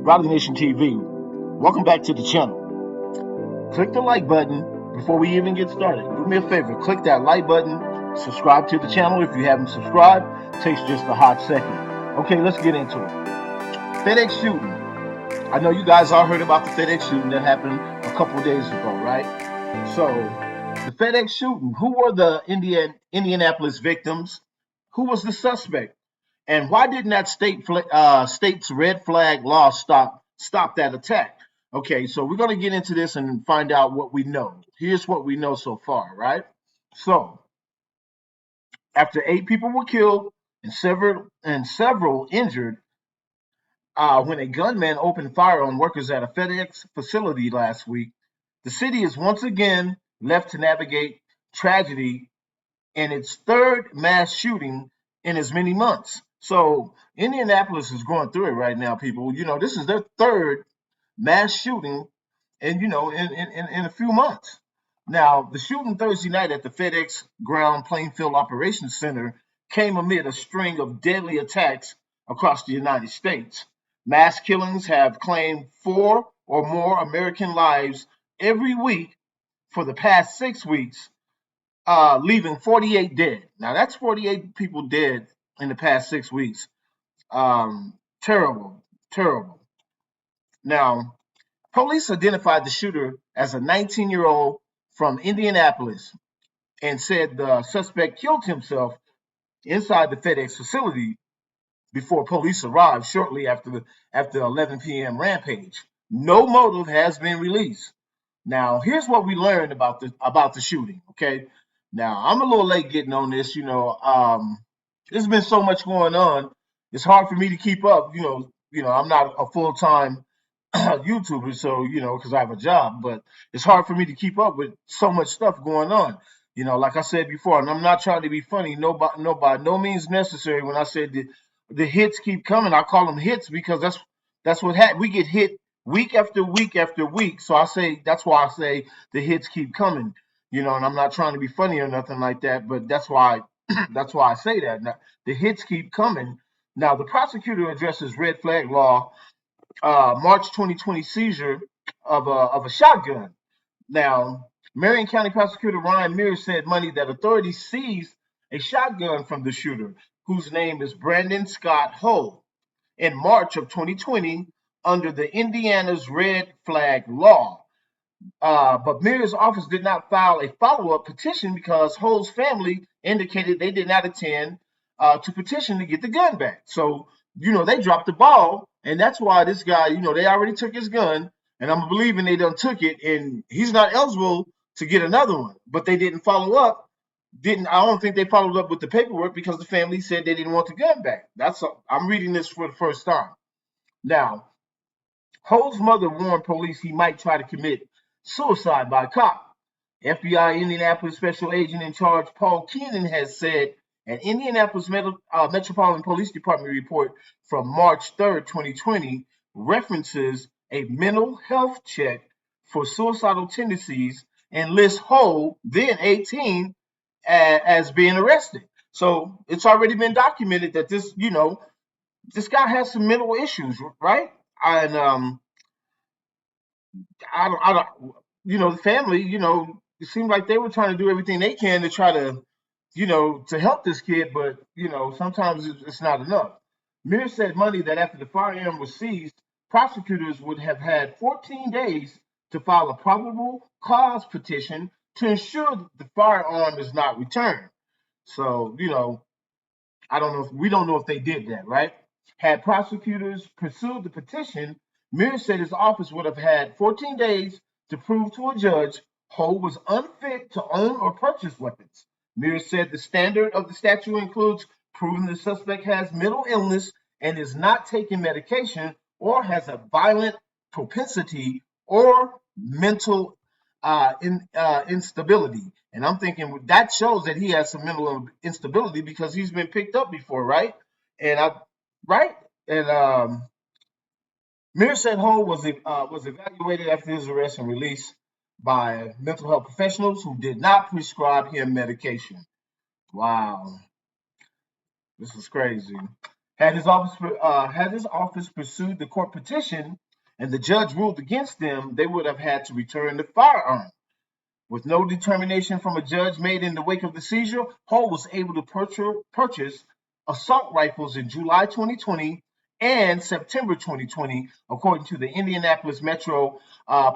Raleigh Nation TV. Welcome back to the channel. Click the like button before we even get started. Do me a favor, click that like button, subscribe to the channel if you haven't subscribed. Takes just a hot second. Okay, let's get into it. FedEx shooting. I know you guys all heard about the FedEx shooting that happened a couple days ago, right? So, the FedEx shooting, who were the Indianapolis victims? Who was the suspect? And why didn't that state's red flag law stop that attack? Okay, so we're going to get into this and find out what we know. Here's what we know so far, right? So, after 8 people were killed and several injured when a gunman opened fire on workers at a FedEx facility last week, the city is once again left to navigate tragedy in its third mass shooting in as many months. So Indianapolis is going through it right now, people. This is their third mass shooting in a few months. Now, the shooting Thursday night at the FedEx Ground Plainfield Operations Center came amid a string of deadly attacks across the United States. Mass killings have claimed 4 or more American lives every week for the past 6 weeks, leaving 48 dead. Now, that's 48 people dead in the past 6 weeks. Terrible, terrible. Now, police identified the shooter as a 19-year-old from Indianapolis and said the suspect killed himself inside the FedEx facility before police arrived shortly after the 11 p.m. rampage. No motive has been released. Now, here's what we learned about the shooting. Okay, now I'm a little late getting on this. There's been so much going on. It's hard for me to keep up. I'm not a full-time YouTuber, so because I have a job, but it's hard for me to keep up with so much stuff going on. Like I said before, and I'm not trying to be funny. By no means necessary. When I said the hits keep coming, I call them hits because that's what happened. We get hit week after week after week. So that's why I say the hits keep coming. And I'm not trying to be funny or nothing like that, but that's why that's why I say that. Now, the hits keep coming. Now, the prosecutor addresses red flag law, March 2020 seizure of a shotgun. Now, Marion County Prosecutor Ryan Mears said Monday that authorities seized a shotgun from the shooter, whose name is Brandon Scott Hull, in March of 2020 under the Indiana's red flag law. But Mears' office did not file a follow-up petition because Hull's family indicated they did not intend to petition to get the gun back. So, they dropped the ball, and that's why this guy, they already took his gun, and I'm believing they done took it, and he's not eligible to get another one. But they didn't follow up. I don't think they followed up with the paperwork because the family said they didn't want the gun back. I'm reading this for the first time. Now, Hull's mother warned police he might try to commit suicide by cop. FBI Indianapolis Special Agent in Charge Paul Keenan has said an Indianapolis Metropolitan Police Department report from March 3rd, 2020 references a mental health check for suicidal tendencies and lists Hull, then 18, as being arrested. So it's already been documented that this guy has some mental issues, right? And I don't, the family, it seemed like they were trying to do everything they can to try to, to help this kid, but sometimes it's not enough. Mears said Monday that after the firearm was seized, prosecutors would have had 14 days to file a probable cause petition to ensure that the firearm is not returned. So, we don't know if they did that, right? Had prosecutors pursued the petition, Mears said his office would have had 14 days to prove to a judge Hull was unfit to own or purchase weapons. Mears said the standard of the statute includes proving the suspect has mental illness and is not taking medication or has a violent propensity or mental instability. And I'm thinking that shows that he has some mental instability because he's been picked up before, right? And right? And Mears said Hull was evaluated after his arrest and released by mental health professionals who did not prescribe him medication. Wow, this is crazy. Had his office pursued the court petition and the judge ruled against them, they would have had to return the firearm. With no determination from a judge made in the wake of the seizure, Hull was able to purchase assault rifles in July 2020 and September 2020, according to the Indianapolis Metro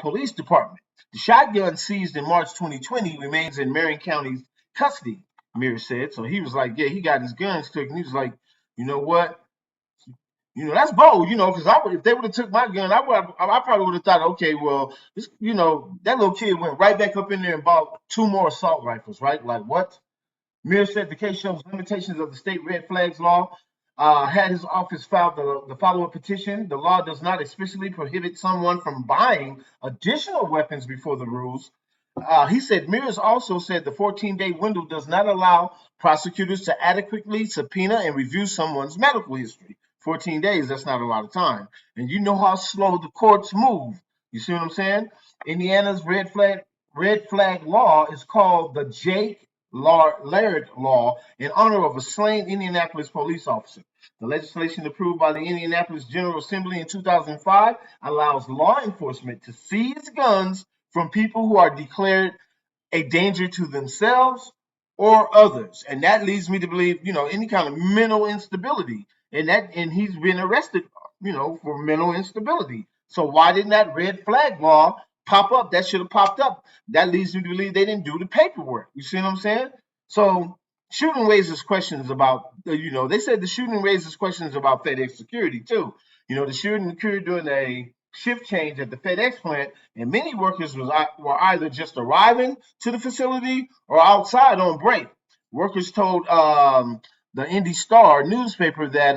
Police Department. The shotgun seized in March 2020 remains in Marion County's custody, Mir said. So he was like, yeah, he got his guns took, and he was like, you know what? That's bold, because if they would have took my gun, I probably would have thought, okay, well, that little kid went right back up in there and bought two more assault rifles, right? Like what? Mir said the case shows limitations of the state red flags law. Had his office filed the follow-up petition, the law does not explicitly prohibit someone from buying additional weapons before the rules. He said Mears also said the 14-day window does not allow prosecutors to adequately subpoena and review someone's medical history. 14 days, that's not a lot of time. And you know how slow the courts move. You see what I'm saying? Indiana's red flag law is called the Jake Laird Law in honor of a slain Indianapolis police officer. The legislation approved by the Indianapolis General Assembly in 2005 allows law enforcement to seize guns from people who are declared a danger to themselves or others. And that leads me to believe, any kind of mental instability. And he's been arrested, for mental instability. So why didn't that red flag law pop up? That should have popped up. That leads me to believe they didn't do the paperwork. You see what I'm saying? So shooting raises questions about, they said the shooting raises questions about FedEx security too. The shooting occurred during a shift change at the FedEx plant, and many workers were either just arriving to the facility or outside on break. Workers told the Indy Star newspaper that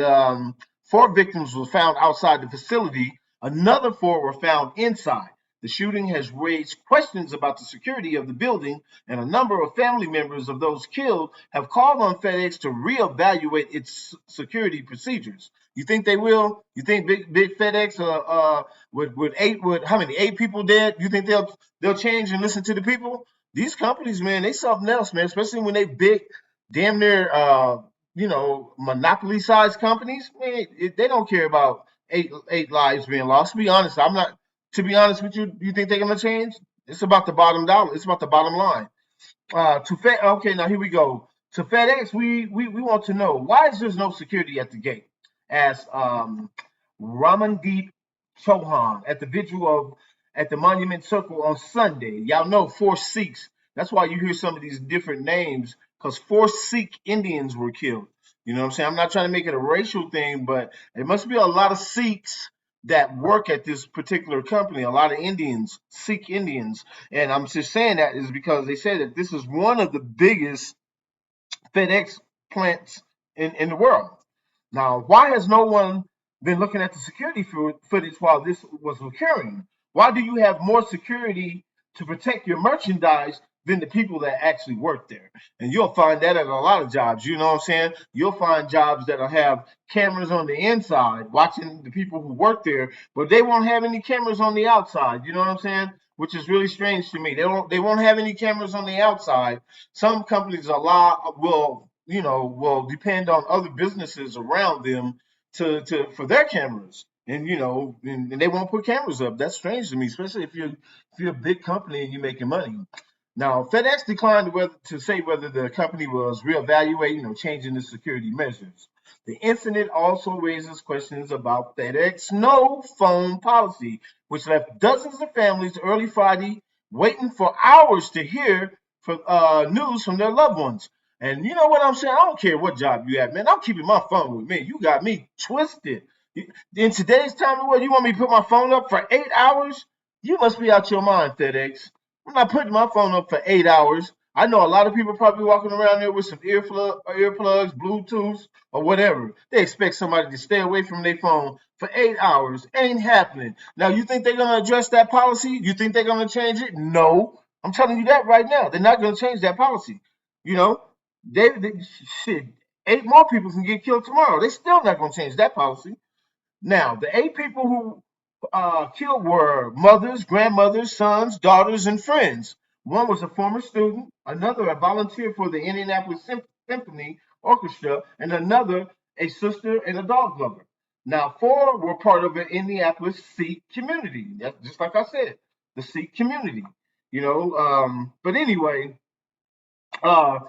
4 victims were found outside the facility. Another 4 were found inside. The shooting has raised questions about the security of the building, and a number of family members of those killed have called on FedEx to reevaluate its security procedures. You think they will? You think big FedEx with how many 8 people dead? You think they'll change and listen to the people? These companies, man, they something else, man. Especially when they big, damn near monopoly sized companies. Man, they don't care about eight lives being lost. To be honest, I'm not. To be honest with you, you think they're gonna change? It's about the bottom dollar. It's about the bottom line. Okay, now here we go. To FedEx, we want to know why is there no security at the gate? Asked Ramandeep Chauhan at the vigil at the Monument Circle on Sunday. Y'all know 4 Sikhs. That's why you hear some of these different names, because 4 Sikh Indians were killed. You know what I'm saying? I'm not trying to make it a racial thing, but there must be a lot of Sikhs that work at this particular company, a lot of Indians, Sikh Indians. And I'm just saying that is because they said that this is one of the biggest FedEx plants in the world. Now, why has no one been looking at the security footage while this was occurring? Why do you have more security to protect your merchandise than the people that actually work there? And you'll find that at a lot of jobs. You know what I'm saying? You'll find jobs that'll have cameras on the inside watching the people who work there, but they won't have any cameras on the outside. You know what I'm saying? Which is really strange to me. They won't have any cameras on the outside. Some companies will depend on other businesses around them for their cameras. And and they won't put cameras up. That's strange to me, especially if you're a big company and you're making money. Now, FedEx declined to say whether the company was reevaluating or changing the security measures. The incident also raises questions about FedEx no phone policy, which left dozens of families early Friday waiting for hours to hear news from their loved ones. And you know what I'm saying? I don't care what job you have, man. I'm keeping my phone with me. You got me twisted. In today's time, you want me to put my phone up for 8 hours? You must be out your mind, FedEx. I'm not putting my phone up for 8 hours. I know a lot of people probably walking around there with some earplugs, Bluetooth, or whatever. They expect somebody to stay away from their phone for 8 hours. Ain't happening. Now, you think they're going to address that policy? You think they're going to change it? No. I'm telling you that right now. They're not going to change that policy. You know, shit, 8 more people can get killed tomorrow. They're still not going to change that policy. Now, the 8 people who killed were mothers, grandmothers, sons, daughters, and friends. One was a former student, another a volunteer for the Indianapolis Symphony Orchestra, and another a sister, and a dog lover. Now, 4 were part of the Indianapolis Sikh community. That's just like I said, the Sikh community. But anyway, uh,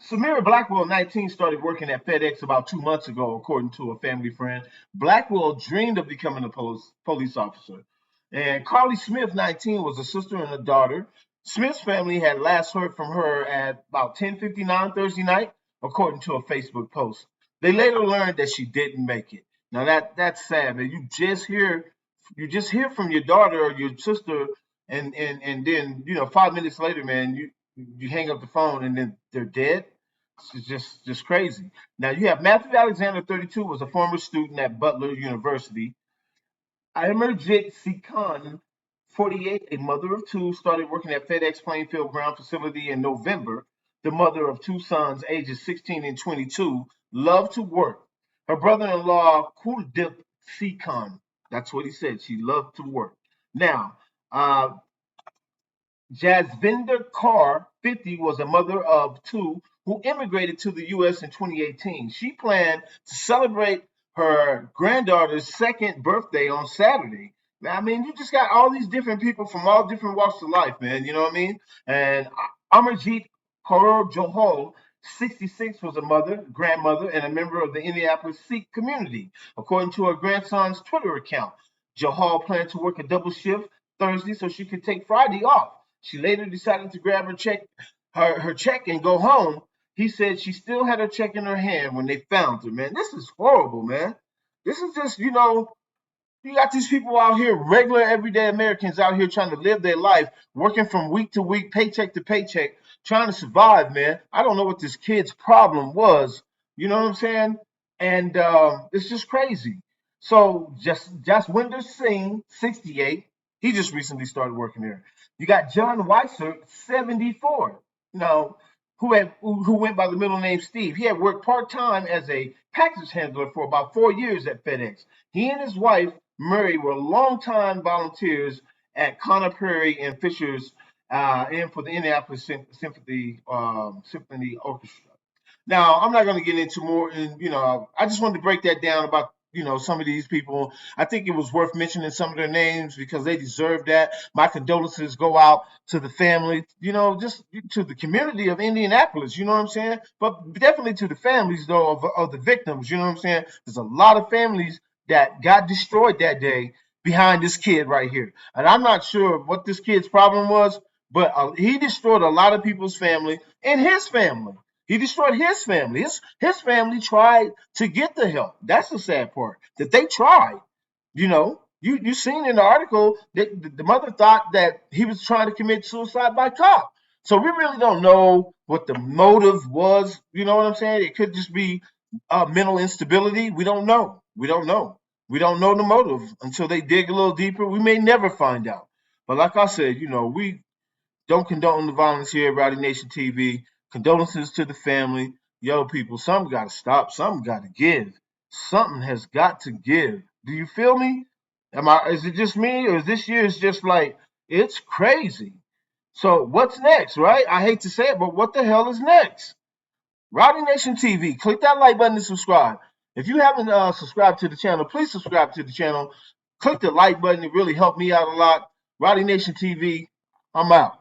Samira Blackwell, 19, started working at FedEx about 2 months ago, according to a family friend. Blackwell dreamed of becoming a police officer. And Carly Smith, 19, was a sister and a daughter. Smith's family had last heard from her at about 10:59 Thursday night, according to a Facebook post. They later learned that she didn't make it. Now that's sad, man. You just hear from your daughter or your sister, and then 5 minutes later, man, you hang up the phone and then they're dead. It's just crazy. Now you have Matthew Alexander, 32, was a former student at Butler University. Amarjit Sikhan, 48, a mother of two, started working at FedEx Plainfield Ground Facility in November. The mother of two sons, ages 16 and 22, loved to work. Her brother-in-law, Kuldip Sikhan, that's what he said. She loved to work. Now, Jasvinder Kaur, 50, was a mother of two who immigrated to the U.S. in 2018. She planned to celebrate her granddaughter's second birthday on Saturday. I mean, you just got all these different people from all different walks of life, man. You know what I mean? And Amarjit Kaur Johal, 66, was a mother, grandmother, and a member of the Indianapolis Sikh community, according to her grandson's Twitter account. Johal planned to work a double shift Thursday so she could take Friday off. She later decided to grab her check and go home. He said she still had her check in her hand when they found her, man. This is horrible, man. This is just, you got these people out here, regular everyday Americans out here trying to live their life, working from week to week, paycheck to paycheck, trying to survive, man. I don't know what this kid's problem was. You know what I'm saying? And it's just crazy. So Jaswinder Singh, 68, he just recently started working there. You got John Weiser, 74. Now, who went by the middle name Steve. He had worked part-time as a package handler for about 4 years at FedEx. He and his wife, Murray, were longtime volunteers at Connor Prairie and Fishers, and for the Indianapolis Symphony Orchestra. Now, I'm not going to get into more, and I just wanted to break that down about some of these people. I think it was worth mentioning some of their names because they deserve that. My condolences go out to the family, just to the community of Indianapolis. You know what I'm saying? But definitely to the families though of the victims. You know what I'm saying? There's a lot of families that got destroyed that day behind this kid right here, and I'm not sure what this kid's problem was, but he destroyed a lot of people's family and his family. He destroyed his family. His family tried to get the help. That's the sad part. That they tried. You seen in the article that the mother thought that he was trying to commit suicide by cop. So we really don't know what the motive was. You know what I'm saying? It could just be mental instability. We don't know. We don't know. We don't know the motive until they dig a little deeper. We may never find out. But like I said, we don't condone the violence here at Rowdy Nation TV. Condolences to the family. Yo, people, something got to stop. Something got to give. Something has got to give. Do you feel me? Is it just me, or is this year is just like it's crazy? So what's next, right? I hate to say it, but what the hell is next? Rowdy Nation TV. Click that like button to subscribe. If you haven't subscribed to the channel, please subscribe to the channel. Click the like button. It really helped me out a lot. Rowdy Nation TV. I'm out.